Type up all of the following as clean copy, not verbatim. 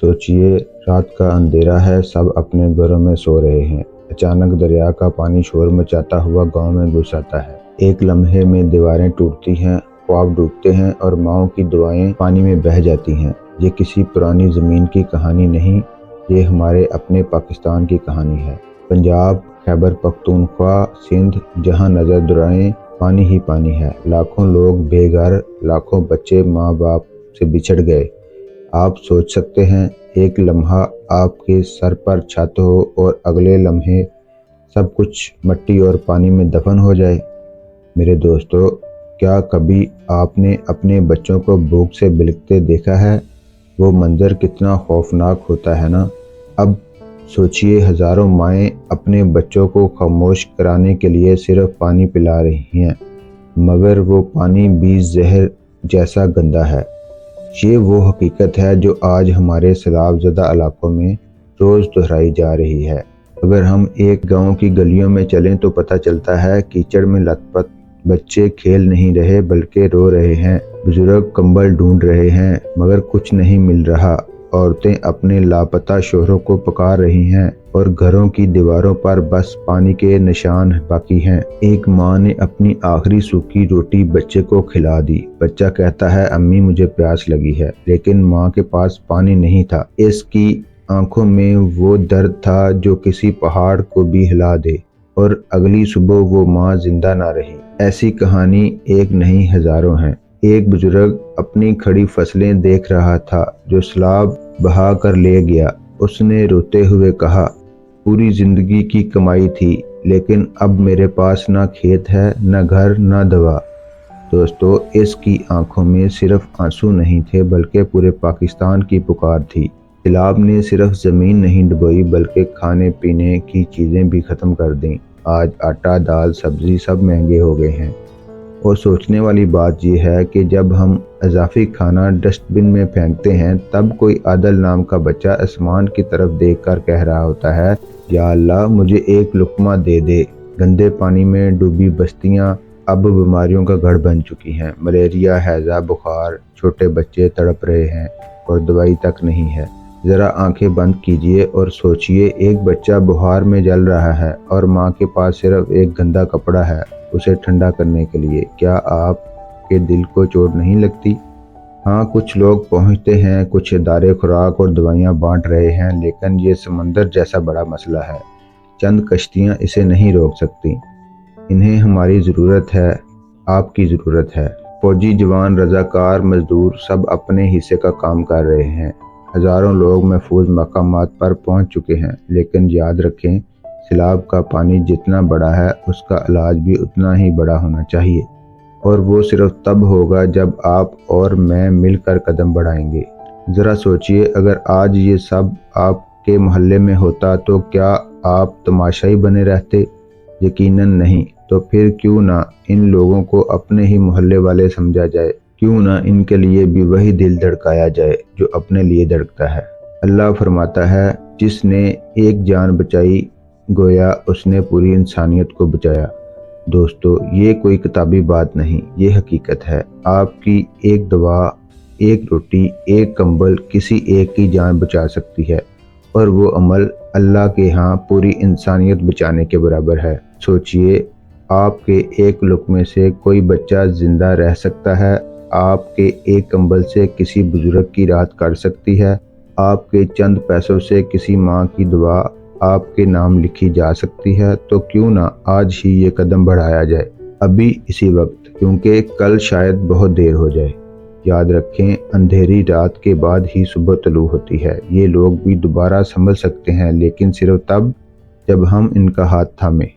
सोचिए, रात का अंधेरा है, सब अपने घरों में सो रहे हैं। अचानक दरिया का पानी शोर मचाता हुआ गांव में घुस आता है। एक लम्हे में दीवारें टूटती हैं, ख्वाब डूबते हैं और माँओं की दुआएं पानी में बह जाती हैं। ये किसी पुरानी ज़मीन की कहानी नहीं, ये हमारे अपने पाकिस्तान की कहानी है। पंजाब, खैबर पख्तूनख्वा, सिंध, जहाँ नज़र दुराएं पानी ही पानी है। लाखों लोग बेघर, लाखों बच्चे माँ बाप से बिछड़ गए। आप सोच सकते हैं, एक लम्हा आपके सर पर छत हो और अगले लम्हे सब कुछ मिट्टी और पानी में दफन हो जाए। मेरे दोस्तों, क्या कभी आपने अपने बच्चों को भूख से बिलखते देखा है? वो मंजर कितना खौफनाक होता है ना। अब सोचिए, हज़ारों माएँ अपने बच्चों को खामोश कराने के लिए सिर्फ पानी पिला रही हैं, मगर वो पानी भी जहर जैसा गंदा है। ये वो हकीकत है जो आज हमारे सैलाब ज़दा इलाकों में रोज़ दोहराई जा रही है। अगर हम एक गांव की गलियों में चलें तो पता चलता है, कीचड़ में लथपथ बच्चे खेल नहीं रहे बल्कि रो रहे हैं। बुजुर्ग कंबल ढूंढ रहे हैं मगर कुछ नहीं मिल रहा। औरतें अपने लापता शोहरों को पुकार रही हैं और घरों की दीवारों पर बस पानी के निशान बाकी हैं। एक माँ ने अपनी आखिरी सूखी रोटी बच्चे को खिला दी। बच्चा कहता है, अम्मी मुझे प्यास लगी है, लेकिन माँ के पास पानी नहीं था। इसकी आंखों में वो दर्द था जो किसी पहाड़ को भी हिला दे, और अगली सुबह वो माँ जिंदा ना रही। ऐसी कहानी एक नहीं हजारों हैं। एक बुजुर्ग अपनी खड़ी फसलें देख रहा था जो सैलाब बहा कर ले गया। उसने रोते हुए कहा, पूरी जिंदगी की कमाई थी, लेकिन अब मेरे पास ना खेत है, ना घर, ना दवा। दोस्तों, इसकी आंखों में सिर्फ आंसू नहीं थे बल्कि पूरे पाकिस्तान की पुकार थी। सैलाब ने सिर्फ ज़मीन नहीं डुबोई बल्कि खाने पीने की चीज़ें भी ख़त्म कर दी। आज आटा, दाल, सब्ज़ी सब महंगे हो गए हैं। और सोचने वाली बात यह है कि जब हम इजाफी खाना डस्टबिन में फेंकते हैं, तब कोई आदल नाम का बच्चा आसमान की तरफ देखकर कह रहा होता है, या अल्लाह मुझे एक लुक़मा दे दे। गंदे पानी में डूबी बस्तियां अब बीमारियों का गढ़ बन चुकी हैं। मलेरिया, हैज़ा, बुखार, छोटे बच्चे तड़प रहे हैं और दवाई तक नहीं है। ज़रा आंखें बंद कीजिए और सोचिए, एक बच्चा बुखार में जल रहा है और माँ के पास सिर्फ एक गंदा कपड़ा है उसे ठंडा करने के लिए। क्या आपके दिल को चोट नहीं लगती? हाँ, कुछ लोग पहुँचते हैं, कुछ इदारे खुराक और दवाइयाँ बांट रहे हैं, लेकिन ये समंदर जैसा बड़ा मसला है। चंद कश्तियाँ इसे नहीं रोक सकती। इन्हें हमारी ज़रूरत है, आपकी ज़रूरत है। फौजी, जवान, रज़ाकार, मजदूर सब अपने हिस्से का काम कर रहे हैं। हज़ारों लोग महफूज मकामात पर पहुँच चुके हैं, लेकिन याद रखें, सैलाब का पानी जितना बड़ा है उसका इलाज भी उतना ही बड़ा होना चाहिए, और वो सिर्फ तब होगा जब आप और मैं मिलकर कदम बढ़ाएंगे। ज़रा सोचिए, अगर आज ये सब आपके मोहल्ले में होता तो क्या आप तमाशाई बने रहते? यकीनन नहीं। तो फिर क्यों ना इन लोगों को अपने ही मोहल्ले वाले समझा जाए, क्यों ना इनके लिए भी वही दिल धड़काया जाए जो अपने लिए धड़कता है। अल्लाह फरमाता है, जिसने एक जान बचाई गोया उसने पूरी इंसानियत को बचाया। दोस्तों, ये कोई किताबी बात नहीं, ये हकीकत है। आपकी एक दवा, एक रोटी, एक कंबल किसी एक की जान बचा सकती है, और वो अमल अल्लाह के यहाँ पूरी इंसानियत बचाने के बराबर है। सोचिए, आपके एक लुक़मे से कोई बच्चा जिंदा रह सकता है, आपके एक कंबल से किसी बुजुर्ग की रात काट सकती है, आपके चंद पैसों से किसी माँ की दुआ आपके नाम लिखी जा सकती है। तो क्यों ना आज ही ये कदम बढ़ाया जाए, अभी इसी वक्त, क्योंकि कल शायद बहुत देर हो जाए। याद रखें, अंधेरी रात के बाद ही सुबह तलू होती है। ये लोग भी दोबारा संभल सकते हैं, लेकिन सिर्फ तब जब हम इनका हाथ थामें।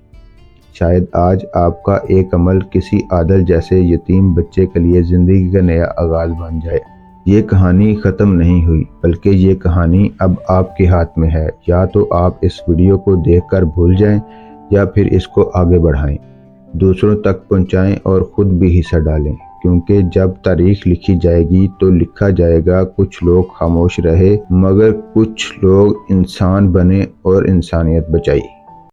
शायद आज आपका एक अमल किसी आदल जैसे यतीम बच्चे के लिए ज़िंदगी का नया आगाज़ बन जाए। ये कहानी ख़त्म नहीं हुई, बल्कि ये कहानी अब आपके हाथ में है। या तो आप इस वीडियो को देखकर भूल जाएं, या फिर इसको आगे बढ़ाएं, दूसरों तक पहुंचाएं और ख़ुद भी हिस्सा डालें, क्योंकि जब तारीख लिखी जाएगी तो लिखा जाएगा, कुछ लोग खामोश रहे मगर कुछ लोग इंसान बने और इंसानियत बचाई।